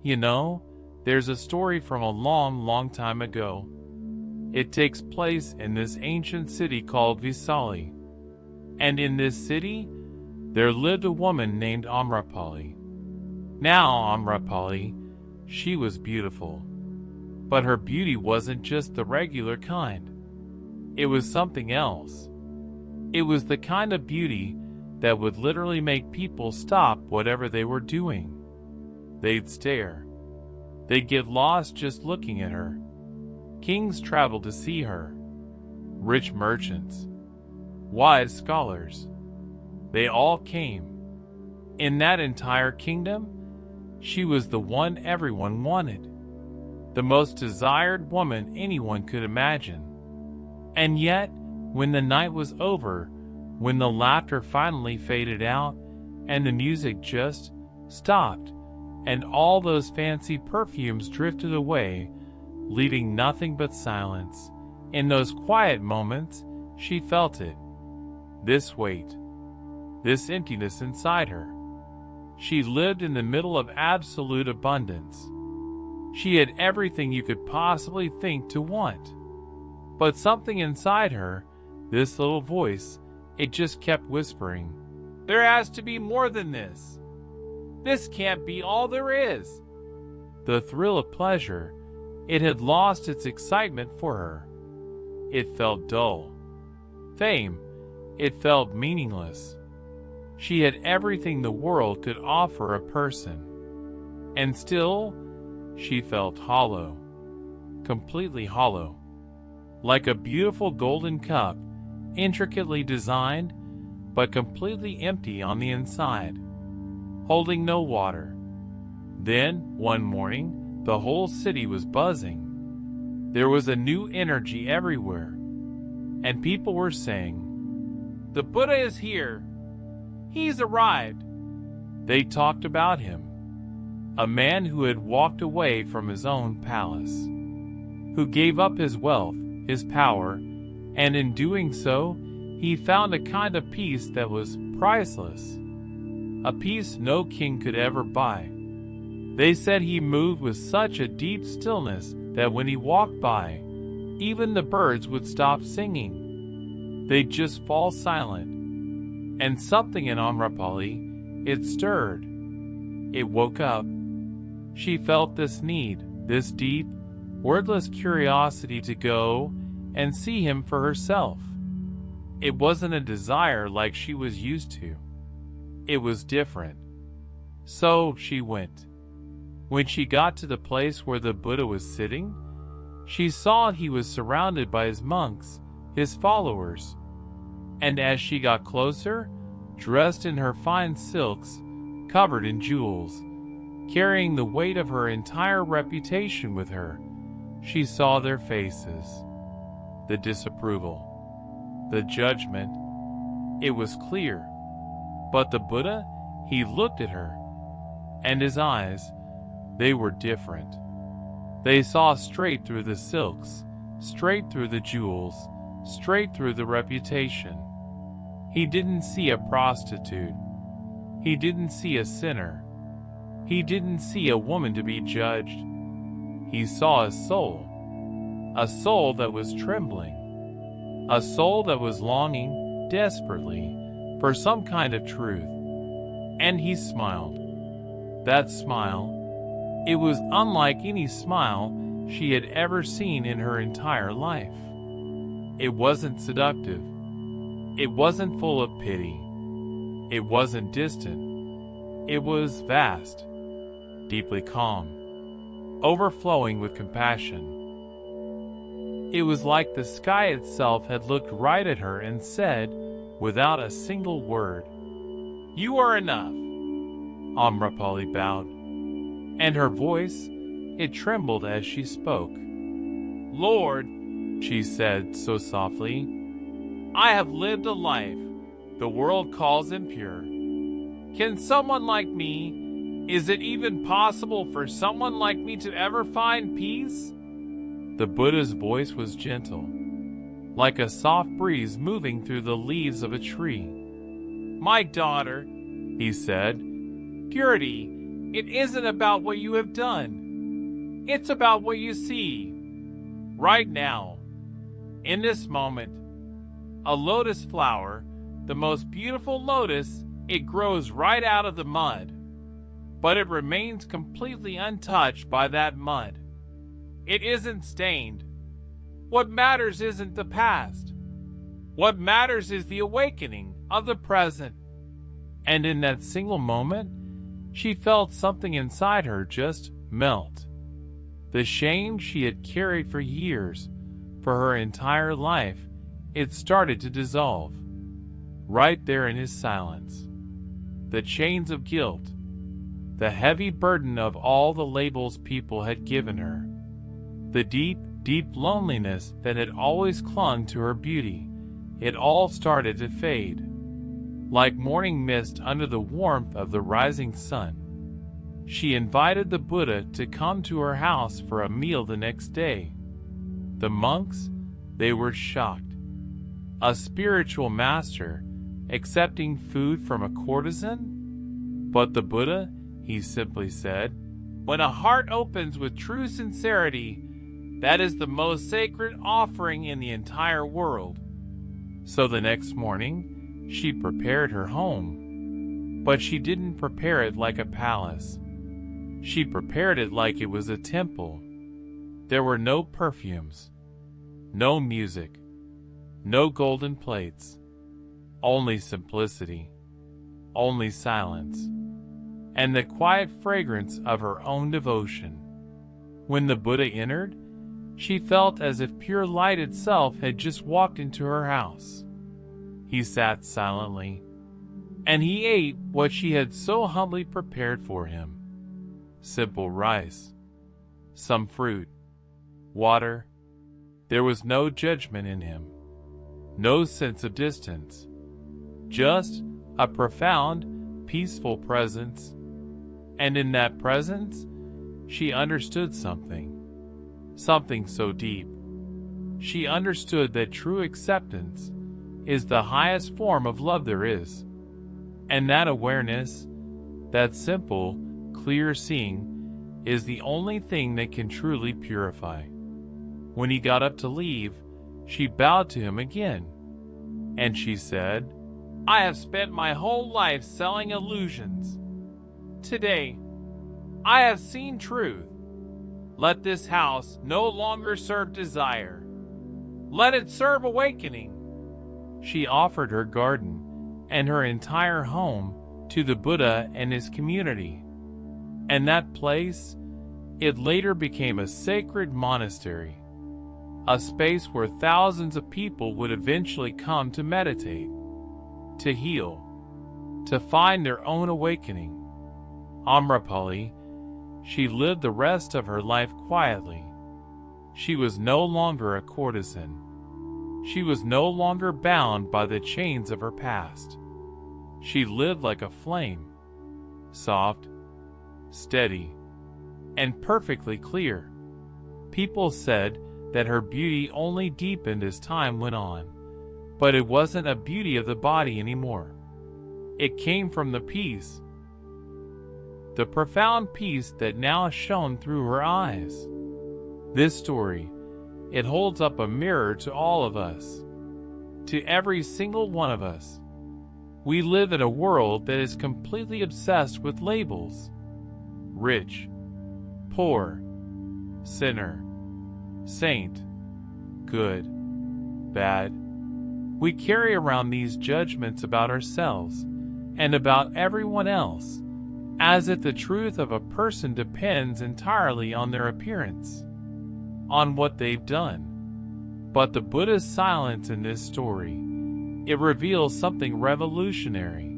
You know, there's a story from a long, long time ago. It takes place in this ancient city called Wesley. And in this city, there lived a woman named Amrapali. Now, Amrapali, she was beautiful. But her beauty wasn't just the regular kind. It was something else. It was the kind of beauty that would literally make people stop whatever they were doing. They'd stare. They'd get lost just looking at her. Kings traveled to see her. Rich merchants. Wise scholars. They all came. In that entire kingdom, she was the one everyone wanted. The most desired woman anyone could imagine. And yet, when the night was over, when the laughter finally faded out, and the music just stopped, and all those fancy perfumes drifted away, leaving nothing but silence, in those quiet moments, she felt it. This weight. This emptiness inside her. She lived in the middle of absolute abundance. She had everything you could possibly think to want. But something inside her, this little voice, it just kept whispering, "There has to be more than this. This can't be all there is." The thrill of pleasure, it had lost its excitement for her. It felt dull. Fame, it felt meaningless. She had everything the world could offer a person. And still, she felt hollow. Completely hollow. Like a beautiful golden cup, intricately designed, but completely empty on the inside, holding no water. Then, one morning, the whole city was buzzing. There was a new energy everywhere, and people were saying, "The Buddha is here. He's arrived." They talked about him, a man who had walked away from his own palace, who gave up his wealth, his power, and in doing so, he found a kind of peace that was priceless, a peace no king could ever buy. They said he moved with such a deep stillness that when he walked by, even the birds would stop singing. They'd just fall silent. And something in Amrapali, it stirred. It woke up. She felt this need, this deep, wordless curiosity to go and see him for herself. It wasn't a desire like she was used to. It was different. So she went. When she got to the place where the Buddha was sitting, she saw he was surrounded by his monks, his followers. And as she got closer, dressed in her fine silks, covered in jewels, carrying the weight of her entire reputation with her, she saw their faces. The disapproval, the judgment. It was clear. But the Buddha, he looked at her, and his eyes, they were different. They saw straight through the silks, straight through the jewels, straight through the reputation. He didn't see a prostitute. He didn't see a sinner. He didn't see a woman to be judged. He saw a soul that was trembling, a soul that was longing desperately for some kind of truth. And he smiled. That smile, it was unlike any smile she had ever seen in her entire life. It wasn't seductive. It wasn't full of pity. It wasn't distant. It was vast, deeply calm, overflowing with compassion. It was like the sky itself had looked right at her and said, without a single word, "You are enough." Amrapali bowed, and her voice, it trembled as she spoke. "Lord," she said so softly, "I have lived a life the world calls impure. Can someone like me, is it even possible for someone like me to ever find peace?" The Buddha's voice was gentle, like a soft breeze moving through the leaves of a tree. "My daughter," he said, "purity, It isn't about what you have done. It's about what you see. Right now. In this moment. A lotus flower, the most beautiful lotus, it grows right out of the mud. But it remains completely untouched by that mud. It isn't stained. What matters isn't the past. What matters is the awakening of the present. And in that single moment, she felt something inside her just melt. The shame she had carried for years, for her entire life, it started to dissolve. Right there in his silence. The chains of guilt, the heavy burden of all the labels people had given her, the deep, deep loneliness that had always clung to her beauty, it all started to fade. Like morning mist under the warmth of the rising sun. She invited the Buddha to come to her house for a meal the next day. The monks, they were shocked. A spiritual master accepting food from a courtesan? But the Buddha, he simply said, when a heart opens with true sincerity, that is the most sacred offering in the entire world. So the next morning, she prepared her home. But she didn't prepare it like a palace. She prepared it like it was a temple. There were no perfumes, no music, no golden plates, only simplicity, only silence, and the quiet fragrance of her own devotion. When the Buddha entered, she felt as if pure light itself had just walked into her house. He sat silently, and he ate what she had so humbly prepared for him. Simple rice, some fruit, water. There was no judgment in him, no sense of distance, just a profound, peaceful presence. And in that presence, she understood something so deep. She understood that true acceptance is the highest form of love there is. And that awareness, that simple, clear seeing, is the only thing that can truly purify. When he got up to leave, she bowed to him again, and she said, I have spent my whole life selling illusions. Today, I have seen truth. Let this house no longer serve desire. Let it serve awakening. She offered her garden and her entire home to the Buddha and his community. And that place, it later became a sacred monastery, a space where thousands of people would eventually come to meditate, to heal, to find their own awakening. Amrapali, she lived the rest of her life quietly. She was no longer a courtesan. She was no longer bound by the chains of her past. She lived like a flame, soft, steady, and perfectly clear. People said that her beauty only deepened as time went on, but it wasn't a beauty of the body anymore. It came from the peace, the profound peace that now shone through her eyes. This story, it holds up a mirror to all of us, to every single one of us. We live in a world that is completely obsessed with labels. Rich, poor, sinner, saint, good, bad. We carry around these judgments about ourselves and about everyone else, as if the truth of a person depends entirely on their appearance, on what they've done. But the Buddha's silence in this story, it reveals something revolutionary.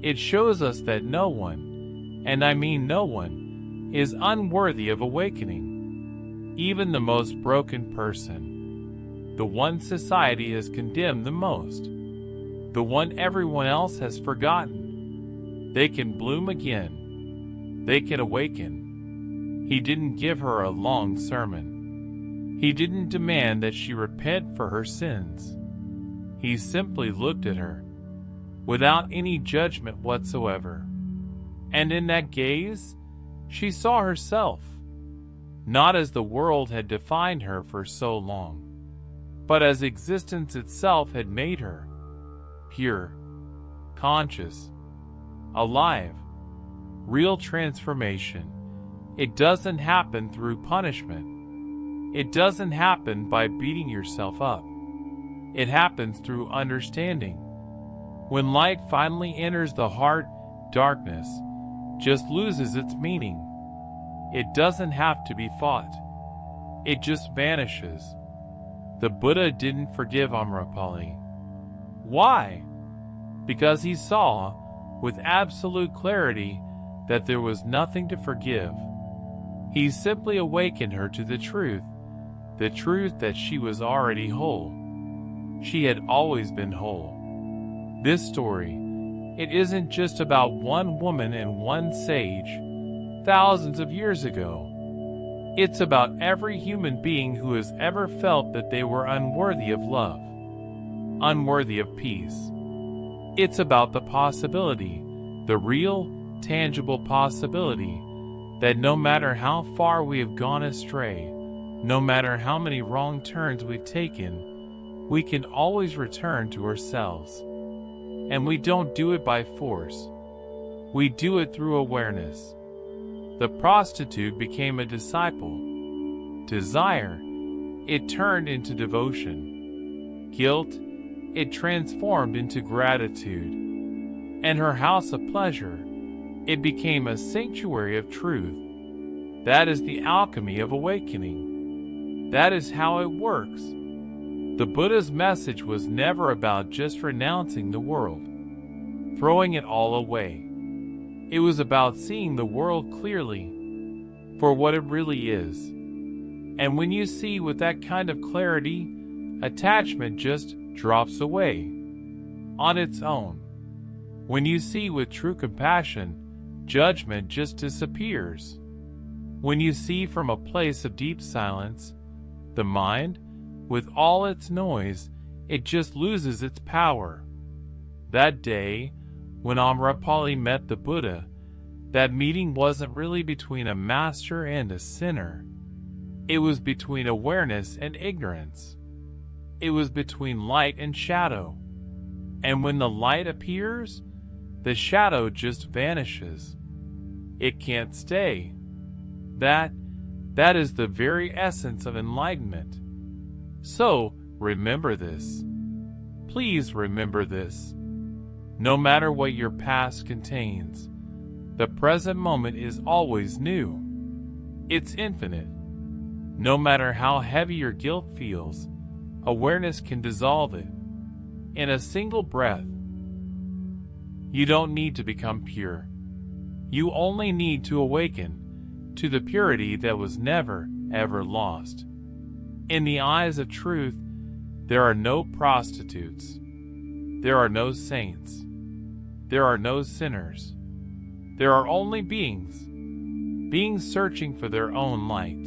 It shows us that no one, and I mean no one, is unworthy of awakening. Even the most broken person, the one society has condemned the most, the one everyone else has forgotten, they can bloom again. They can awaken. He didn't give her a long sermon. He didn't demand that she repent for her sins. He simply looked at her, without any judgment whatsoever. And in that gaze, she saw herself, not as the world had defined her for so long, but as existence itself had made her: pure, conscious, alive. Real transformation, it doesn't happen through punishment. It doesn't happen by beating yourself up. It happens through understanding. When light finally enters the heart, darkness just loses its meaning. It doesn't have to be fought. It just vanishes. The Buddha didn't forgive Amrapali. Why? Because he saw, with absolute clarity, that there was nothing to forgive. He simply awakened her to the truth that she was already whole. She had always been whole. This story, it isn't just about one woman and one sage thousands of years ago. It's about every human being who has ever felt that they were unworthy of love, unworthy of peace. It's about the possibility, the real, tangible possibility, that no matter how far we have gone astray, no matter how many wrong turns we've taken, we can always return to ourselves. And we don't do it by force. We do it through awareness. The prostitute became a disciple. Desire, it turned into devotion. Guilt, it transformed into gratitude. And her house of pleasure, it became a sanctuary of truth. That is the alchemy of awakening. That is how it works. The Buddha's message was never about just renouncing the world, throwing it all away. It was about seeing the world clearly for what it really is. And when you see with that kind of clarity, attachment just drops away on its own. When you see with true compassion, judgment just disappears. When you see from a place of deep silence, the mind, with all its noise, it just loses its power. That day, when Amrapali met the Buddha, that meeting wasn't really between a master and a sinner. It was between awareness and ignorance. It was between light and shadow. And when the light appears, the shadow just vanishes. It can't stay. That is the very essence of enlightenment. So, remember this. Please remember this. No matter what your past contains, the present moment is always new. It's infinite. No matter how heavy your guilt feels, awareness can dissolve it in a single breath. You don't need to become pure. You only need to awaken to the purity that was never, ever lost. In the eyes of truth, there are no prostitutes. There are no saints. There are no sinners. There are only beings searching for their own light.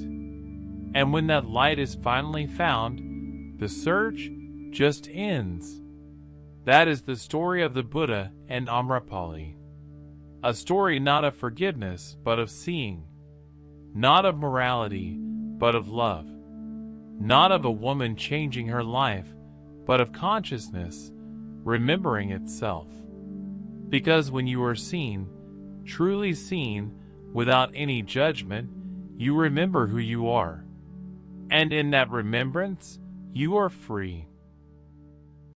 And when that light is finally found, the search just ends. That is the story of the Buddha and Amrapali. A story not of forgiveness, but of seeing. Not of morality, but of love. Not of a woman changing her life, but of consciousness remembering itself. Because when you are seen, truly seen, without any judgment, you remember who you are. And in that remembrance, you are free.